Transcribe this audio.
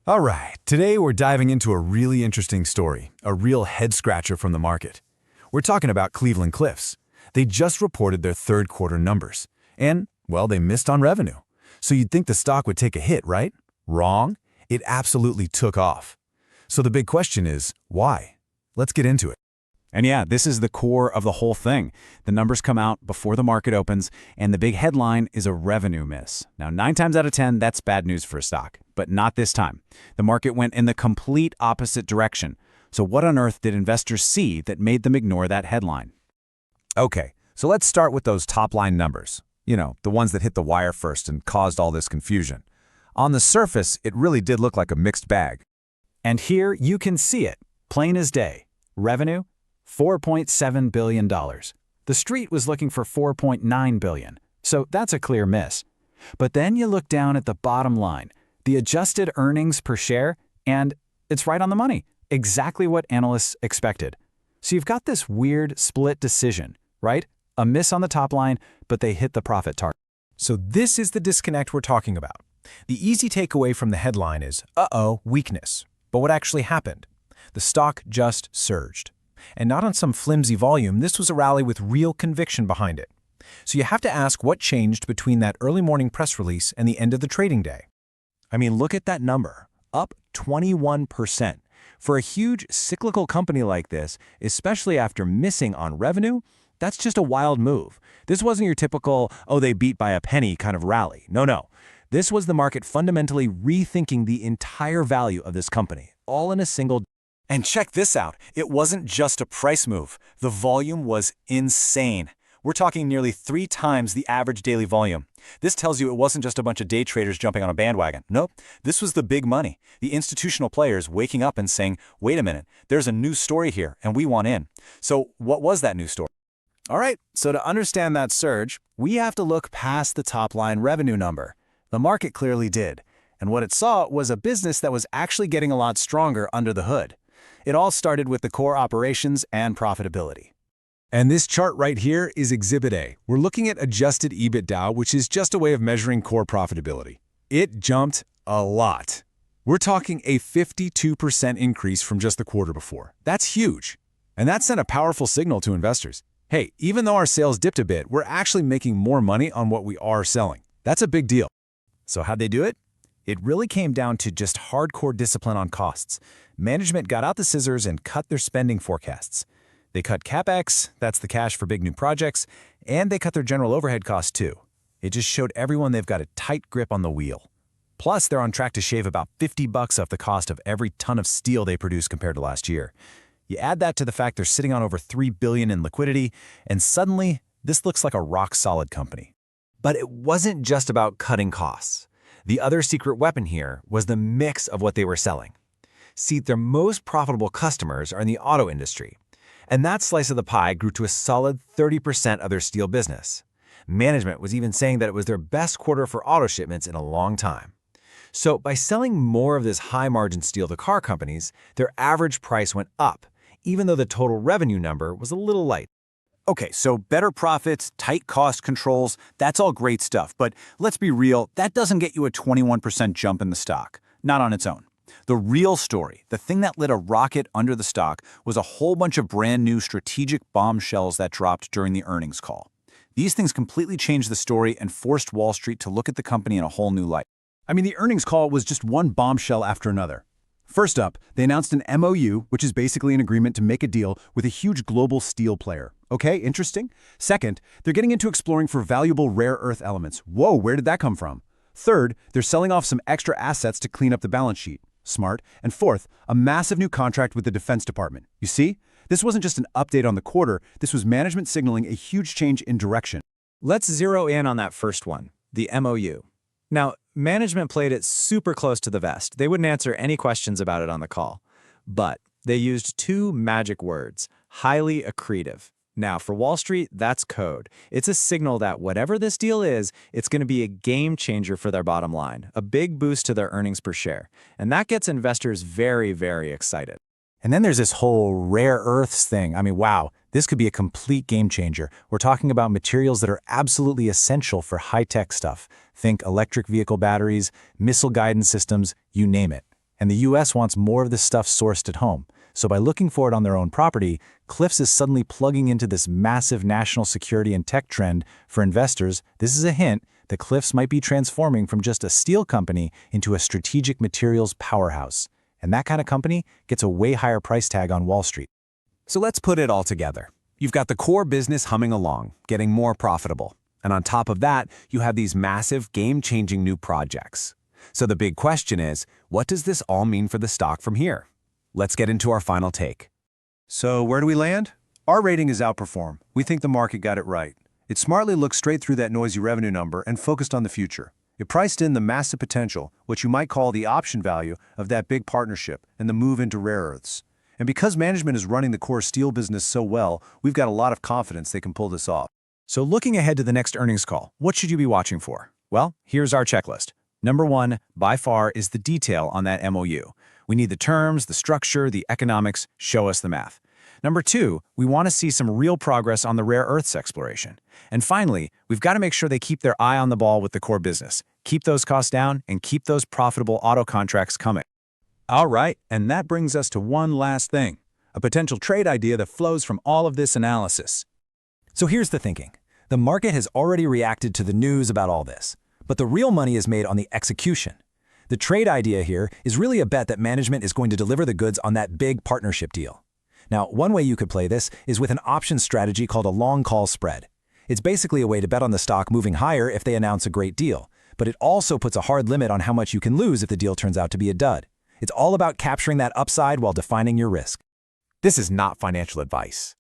All right, today we're diving into a really interesting story, a real head-scratcher from the market. We're talking about Cleveland-Cliffs. They just reported their third quarter numbers. And, well, they missed on revenue. So you'd think the stock would take a hit, right? Wrong. It absolutely took off. So the big question is, why? Let's get into it. And yeah, this is the core of the whole thing. The numbers come out before the market opens, and the big headline is a revenue miss. Now, 9 times out of 10, that's bad news for a stock, but not this time. The market went in the complete opposite direction. So what on earth did investors see that made them ignore that headline? Okay, so let's start with those top-line numbers. You know, the ones that hit the wire first and caused all this confusion. On the surface, it really did look like a mixed bag. And here you can see it, plain as day. Revenue? $4.7 billion. The street was looking for $4.9 billion, so that's a clear miss. But then you look down at the bottom line, the adjusted earnings per share, and it's right on the money, exactly what analysts expected. So you've got this weird split decision, right? A miss on the top line, but they hit the profit target. So this is the disconnect we're talking about. The easy takeaway from the headline is, weakness. But what actually happened? The stock just surged. And not on some flimsy volume, this was a rally with real conviction behind it. So you have to ask what changed between that early morning press release and the end of the trading day. I mean, look at that number, up 21%. For a huge cyclical company like this, especially after missing on revenue, that's just a wild move. This wasn't your typical, they beat by a penny kind of rally. No. This was the market fundamentally rethinking the entire value of this company, all in a single day. And check this out, it wasn't just a price move. The volume was insane. We're talking nearly 3 times the average daily volume. This tells you it wasn't just a bunch of day traders jumping on a bandwagon. Nope, this was the big money. The institutional players waking up and saying, wait a minute, there's a new story here and we want in. So what was that new story? All right, so to understand that surge, we have to look past the top-line revenue number. The market clearly did. And what it saw was a business that was actually getting a lot stronger under the hood. It all started with the core operations and profitability. And this chart right here is Exhibit A. We're looking at adjusted EBITDA, which is just a way of measuring core profitability. It jumped a lot. We're talking a 52% increase from just the quarter before. That's huge. And that sent a powerful signal to investors. Hey, even though our sales dipped a bit, we're actually making more money on what we are selling. That's a big deal. So how'd they do it? It really came down to just hardcore discipline on costs. Management got out the scissors and cut their spending forecasts. They cut CapEx, that's the cash for big new projects, and they cut their general overhead costs too. It just showed everyone they've got a tight grip on the wheel. Plus, they're on track to shave about $50 off the cost of every ton of steel they produce compared to last year. You add that to the fact they're sitting on over $3 billion in liquidity, and suddenly, this looks like a rock-solid company. But it wasn't just about cutting costs. The other secret weapon here was the mix of what they were selling. See, their most profitable customers are in the auto industry, and that slice of the pie grew to a solid 30% of their steel business. Management was even saying that it was their best quarter for auto shipments in a long time. So by selling more of this high-margin steel to car companies, their average price went up, even though the total revenue number was a little light. Okay, so better profits, tight cost controls, that's all great stuff. But let's be real, that doesn't get you a 21% jump in the stock. Not on its own. The real story, the thing that lit a rocket under the stock, was a whole bunch of brand new strategic bombshells that dropped during the earnings call. These things completely changed the story and forced Wall Street to look at the company in a whole new light. I mean, the earnings call was just one bombshell after another. First up, they announced an MOU, which is basically an agreement to make a deal with a huge global steel player. Okay, interesting. Second, they're getting into exploring for valuable rare earth elements. Whoa, where did that come from? Third, they're selling off some extra assets to clean up the balance sheet. Smart. And fourth, a massive new contract with the Defense Department. You see? This wasn't just an update on the quarter, this was management signaling a huge change in direction. Let's zero in on that first one, the MOU. Now, management played it super close to the vest. They wouldn't answer any questions about it on the call. But they used 2 magic words, highly accretive. Now, for Wall Street, that's code. It's a signal that whatever this deal is, it's going to be a game changer for their bottom line, a big boost to their earnings per share. And that gets investors very, very excited. And then there's this whole rare earths thing. I mean, wow, this could be a complete game changer. We're talking about materials that are absolutely essential for high-tech stuff. Think electric vehicle batteries, missile guidance systems, you name it. And the US wants more of this stuff sourced at home. So by looking for it on their own property, Cliffs is suddenly plugging into this massive national security and tech trend. For investors, this is a hint that Cliffs might be transforming from just a steel company into a strategic materials powerhouse. And that kind of company gets a way higher price tag on Wall Street. So let's put it all together. You've got the core business humming along, getting more profitable. And on top of that, you have these massive, game-changing new projects. So the big question is, what does this all mean for the stock from here? Let's get into our final take. So where do we land? Our rating is outperform. We think the market got it right. It smartly looked straight through that noisy revenue number and focused on the future. It priced in the massive potential, what you might call the option value, of that big partnership and the move into rare earths. And because management is running the core steel business so well, we've got a lot of confidence they can pull this off. So looking ahead to the next earnings call, what should you be watching for? Well, here's our checklist. Number 1, by far, is the detail on that MOU. We need the terms, the structure, the economics. Show us the math. Number 2, we want to see some real progress on the rare earths exploration. And finally, we've got to make sure they keep their eye on the ball with the core business. Keep those costs down and keep those profitable auto contracts coming. All right, and that brings us to one last thing, a potential trade idea that flows from all of this analysis. So here's the thinking. The market has already reacted to the news about all this, but the real money is made on the execution. The trade idea here is really a bet that management is going to deliver the goods on that big partnership deal. Now, one way you could play this is with an option strategy called a long call spread. It's basically a way to bet on the stock moving higher if they announce a great deal, but it also puts a hard limit on how much you can lose if the deal turns out to be a dud. It's all about capturing that upside while defining your risk. This is not financial advice.